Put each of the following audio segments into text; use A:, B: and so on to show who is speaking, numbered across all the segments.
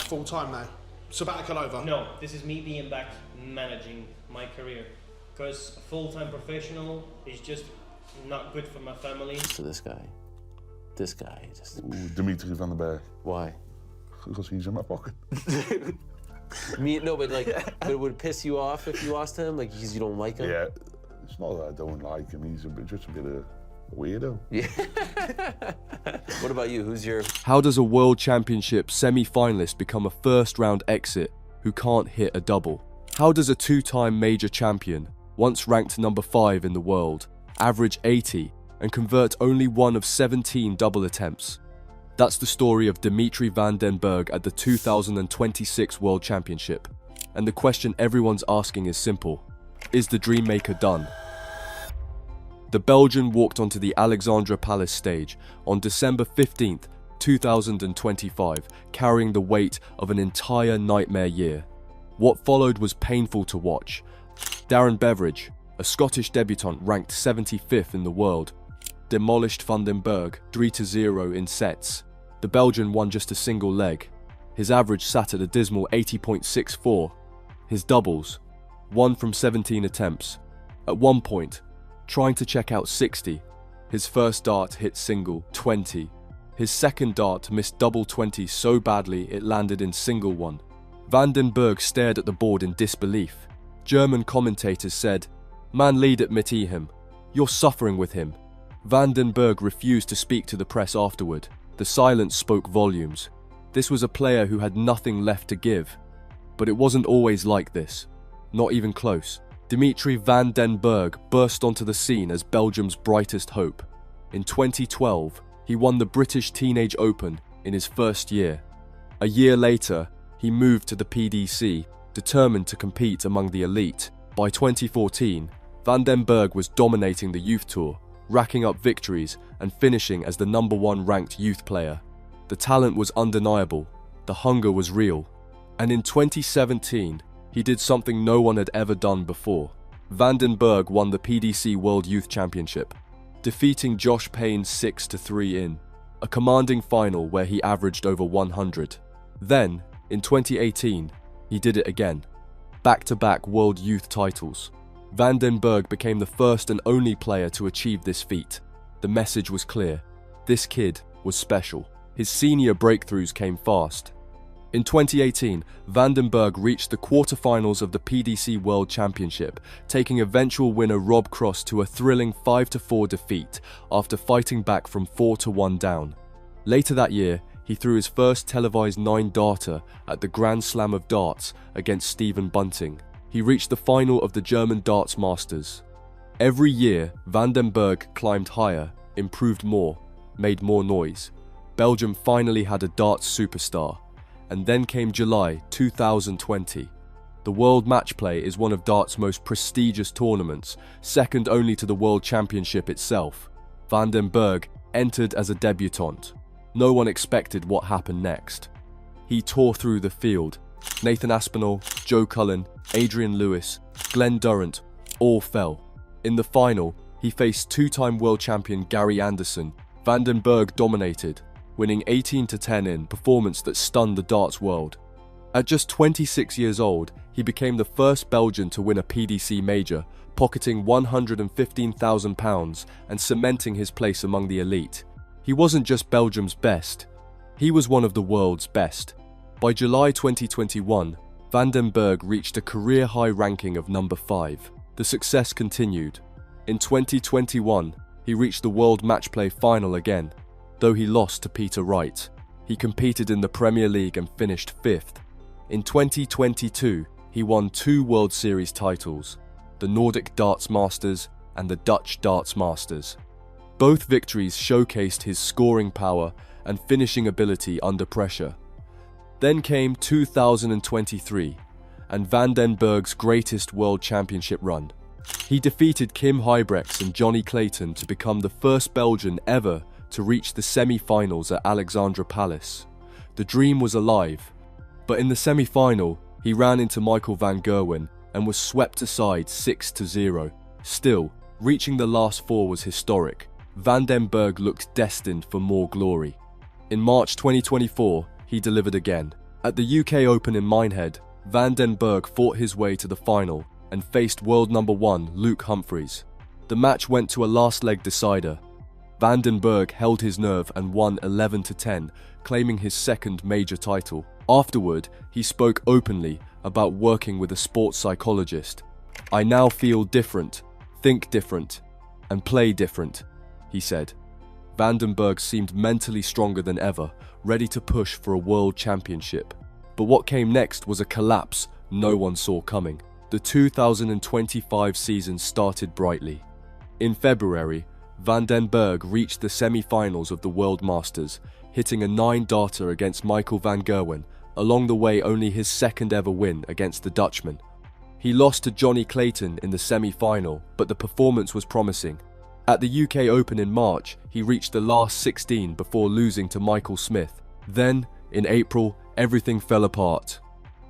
A: full time now? Sabbatical over?
B: No, this is me being back managing my career. Because full-time professional is just not good for my family.
C: So this guy just...
D: Ooh, Dimitri van den Bergh.
C: Why?
D: Because he's in my pocket.
C: No, but like, but it would piss you off if you lost him, like because you don't like him.
D: Yeah, it's not that I don't like him. He's just a bit of a weirdo.
C: Yeah. What about you? Who's your...
E: How does a World Championship semi-finalist become a first-round exit who can't hit a double? How does a two-time major champion, once ranked number 5 in the world, average 80 and convert only one of 17 double attempts? That's the story of Dimitri van den Bergh at the 2026 World Championship. And the question everyone's asking is simple: is the DreamMaker done? The Belgian walked onto the Alexandra Palace stage on December 15th, 2025, carrying the weight of an entire nightmare year. What followed was painful to watch. Darren Beveridge, a Scottish debutant ranked 75th in the world, demolished van den Bergh 3-0 in sets. The Belgian won just a single leg. His average sat at a dismal 80.64. His doubles, 1 from 17 attempts. At one point, trying to check out 60, his first dart hit single 20. His second dart missed double 20 so badly it landed in single 1. Van den Bergh stared at the board in disbelief. German commentators said, "Man leidet mit ihm. You're suffering with him." Van den Bergh refused to speak to the press afterward. The silence spoke volumes. This was a player who had nothing left to give. But it wasn't always like this. Not even close. Dimitri van den Bergh burst onto the scene as Belgium's brightest hope. In 2012, he won the British Teenage Open in his first year. A year later, he moved to the PDC, determined to compete among the elite. By 2014, van den Bergh was dominating the youth tour, racking up victories and finishing as the #1 ranked youth player. The talent was undeniable, the hunger was real. And in 2017, he did something no one had ever done before. Van den Bergh won the PDC World Youth Championship, defeating Josh Payne 6-3 in a commanding final where he averaged over 100. Then, in 2018, he did it again. Back-to-back World Youth titles. Van den Bergh became the first and only player to achieve this feat. The message was clear. This kid was special. His senior breakthroughs came fast. In 2018, van den Bergh reached the quarterfinals of the PDC World Championship, taking eventual winner Rob Cross to a thrilling 5-4 defeat after fighting back from 4-1 down. Later that year, he threw his first televised 9-darter at the Grand Slam of Darts against Stephen Bunting. He reached the final of the German Darts Masters. Every year, van den Bergh climbed higher, improved more, made more noise. Belgium finally had a darts superstar. And then came July 2020. The World Matchplay is one of darts' most prestigious tournaments, second only to the World Championship itself. Van den Bergh entered as a debutant. No one expected what happened next. He tore through the field. Nathan Aspinall, Joe Cullen, Adrian Lewis, Glenn Durrant, all fell. In the final, he faced two-time world champion Gary Anderson. Van den Bergh dominated, winning 18-10 in performance that stunned the darts world. At just 26 years old, he became the first Belgian to win a PDC major, pocketing £115,000 and cementing his place among the elite. He wasn't just Belgium's best, he was one of the world's best. By July 2021, van den Bergh reached a career-high ranking of number 5. The success continued. In 2021, he reached the World Matchplay final again. Though he lost to Peter Wright, he competed in the Premier League and finished 5th. In 2022, he won 2 World Series titles, the Nordic Darts Masters and the Dutch Darts Masters. Both victories showcased his scoring power and finishing ability under pressure. Then came 2023, and van den Bergh's greatest World Championship run. He defeated Kim Huybrechts and Johnny Clayton to become the first Belgian ever to reach the semi-finals at Alexandra Palace. The dream was alive, but in the semi-final, he ran into Michael van Gerwen and was swept aside 6-0. Still, reaching the last 4 was historic. Van den Bergh looked destined for more glory. In March 2024, he delivered again. At the UK Open in Minehead, Van den Bergh fought his way to the final and faced world number 1 Luke Humphries. The match went to a last leg decider. Van den Bergh held his nerve and won 11-10, claiming his second major title. Afterward, he spoke openly about working with a sports psychologist. "I now feel different, think different, and play different," he said. Van den Bergh seemed mentally stronger than ever, ready to push for a world championship. But what came next was a collapse no one saw coming. The 2025 season started brightly. In February, Van den Bergh reached the semi-finals of the World Masters, hitting a 9-darter against Michael van Gerwen, along the way only his second ever win against the Dutchman. He lost to Johnny Clayton in the semi-final, but the performance was promising. At the UK Open in March, he reached the last 16 before losing to Michael Smith. Then, in April, everything fell apart.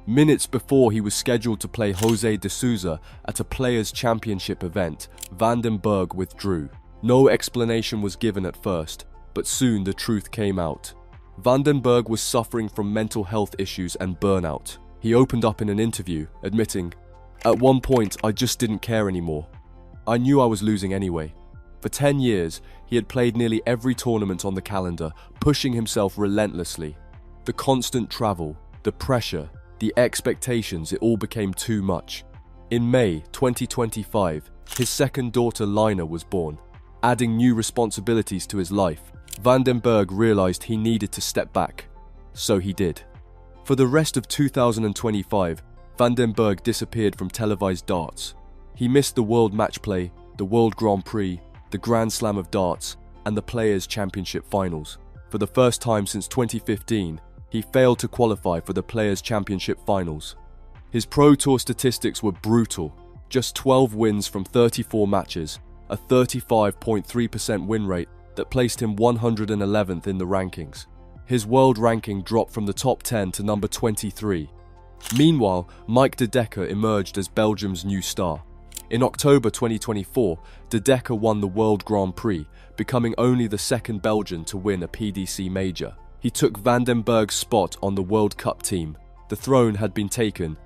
E: Minutes before he was scheduled to play Jose de Souza at a Players' Championship event, Van den Bergh withdrew. No explanation was given at first, but soon the truth came out. Van den Bergh was suffering from mental health issues and burnout. He opened up in an interview, admitting, "At one point, I just didn't care anymore. I knew I was losing anyway." For 10 years, he had played nearly every tournament on the calendar, pushing himself relentlessly. The constant travel, the pressure, the expectations, it all became too much. In May 2025, his second daughter Lina was born. Adding new responsibilities to his life, Van den Bergh realized he needed to step back. So he did. For the rest of 2025, Van den Bergh disappeared from televised darts. He missed the World Matchplay, the World Grand Prix, the Grand Slam of Darts, and the Players' Championship finals. For the first time since 2015, he failed to qualify for the Players' Championship finals. His Pro Tour statistics were brutal. Just 12 wins from 34 matches, a 35.3% win rate that placed him 111th in the rankings. His world ranking dropped from the top 10 to number 23. Meanwhile, Mike de Decker emerged as Belgium's new star. In October 2024, de Decker won the World Grand Prix, becoming only the second Belgian to win a PDC major. He took Van den Bergh's spot on the World Cup team. The throne had been taken.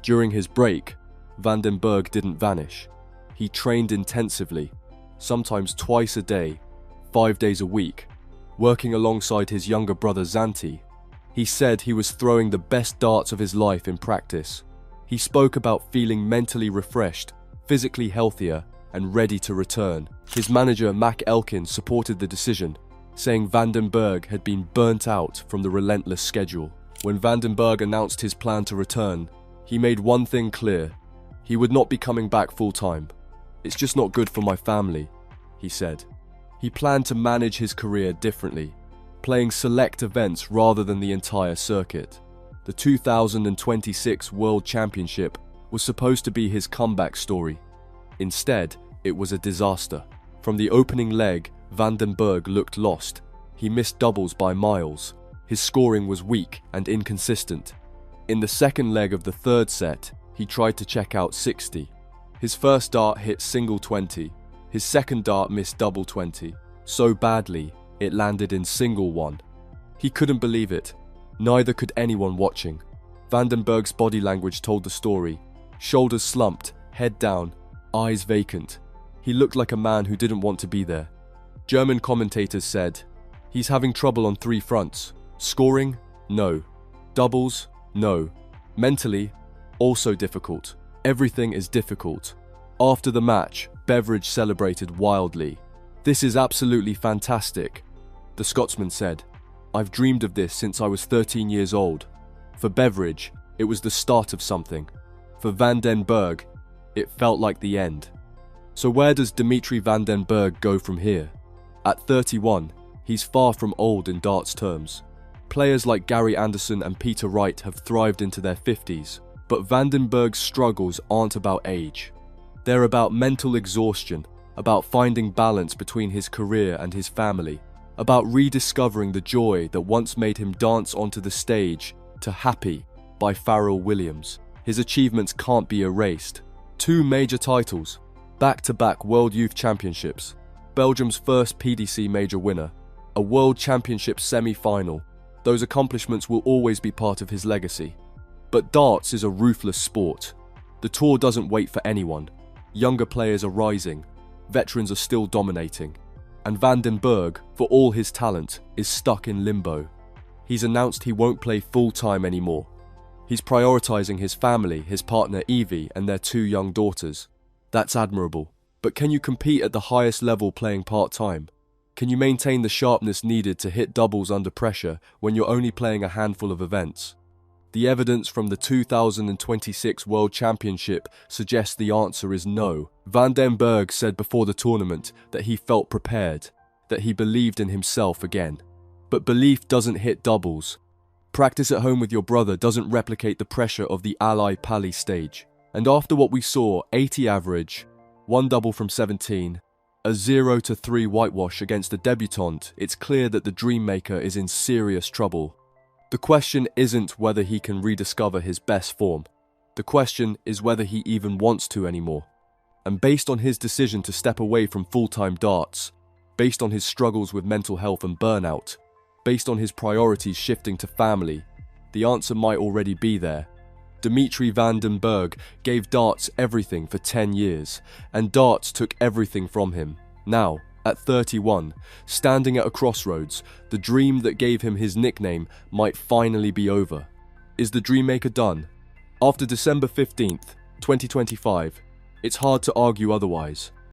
E: During his break, Van den Bergh didn't vanish. He trained intensively, sometimes twice a day, 5 days a week, working alongside his younger brother Zanti. He said he was throwing the best darts of his life in practice. He spoke about feeling mentally refreshed, physically healthier, and ready to return. His manager Mac Elkin supported the decision, saying Van den Bergh had been burnt out from the relentless schedule. When Van den Bergh announced his plan to return, he made one thing clear: he would not be coming back full-time. "It's just not good for my family," he said. He planned to manage his career differently, playing select events rather than the entire circuit. The 2026 World Championship was supposed to be his comeback story. Instead, it was a disaster. From the opening leg, Van den Bergh looked lost. He missed doubles by miles. His scoring was weak and inconsistent. In the second leg of the third set, he tried to check out 60. His first dart hit single 20. His second dart missed double 20. So badly, it landed in single 1. He couldn't believe it. Neither could anyone watching. Van den Bergh's body language told the story. Shoulders slumped, head down, eyes vacant. He looked like a man who didn't want to be there. German commentators said, "He's having trouble on 3 fronts. Scoring? No. Doubles? No. Mentally? Also difficult. Everything is difficult." After the match, Beveridge celebrated wildly. "This is absolutely fantastic," the Scotsman said. "I've dreamed of this since I was 13 years old." For Beveridge, it was the start of something. For Van den Bergh, it felt like the end. So where does Dimitri Van den Bergh go from here? At 31, he's far from old in darts terms. Players like Gary Anderson and Peter Wright have thrived into their 50s, but Van den Bergh's struggles aren't about age. They're about mental exhaustion, about finding balance between his career and his family, about rediscovering the joy that once made him dance onto the stage to Happy by Pharrell Williams. His achievements can't be erased. 2 major titles, back-to-back World Youth Championships, Belgium's first PDC major winner, a World Championship semi-final, Those accomplishments will always be part of his legacy. But darts is a ruthless sport. The tour doesn't wait for anyone. Younger players are rising, veterans are still dominating, and Van den Bergh, for all his talent, is stuck in limbo. He's announced he won't play full-time anymore. He's prioritizing his family, his partner Evie, and their 2 young daughters. That's admirable. But can you compete at the highest level playing part-time? Can you maintain the sharpness needed to hit doubles under pressure when you're only playing a handful of events? The evidence from the 2026 World Championship suggests the answer is no. Van den Bergh said before the tournament that he felt prepared, that he believed in himself again. But belief doesn't hit doubles. Practice at home with your brother doesn't replicate the pressure of the Alexandra Palace stage. And after what we saw, 80 average, 1 double from 17, a 0-3 whitewash against a debutant, it's clear that the DreamMaker is in serious trouble. The question isn't whether he can rediscover his best form. The question is whether he even wants to anymore. And based on his decision to step away from full-time darts, based on his struggles with mental health and burnout, based on his priorities shifting to family, the answer might already be there. Dimitri Van den Bergh gave darts everything for 10 years, and darts took everything from him. Now, at 31, standing at a crossroads, the dream that gave him his nickname might finally be over. Is the DreamMaker done? After December 15th, 2025, it's hard to argue otherwise.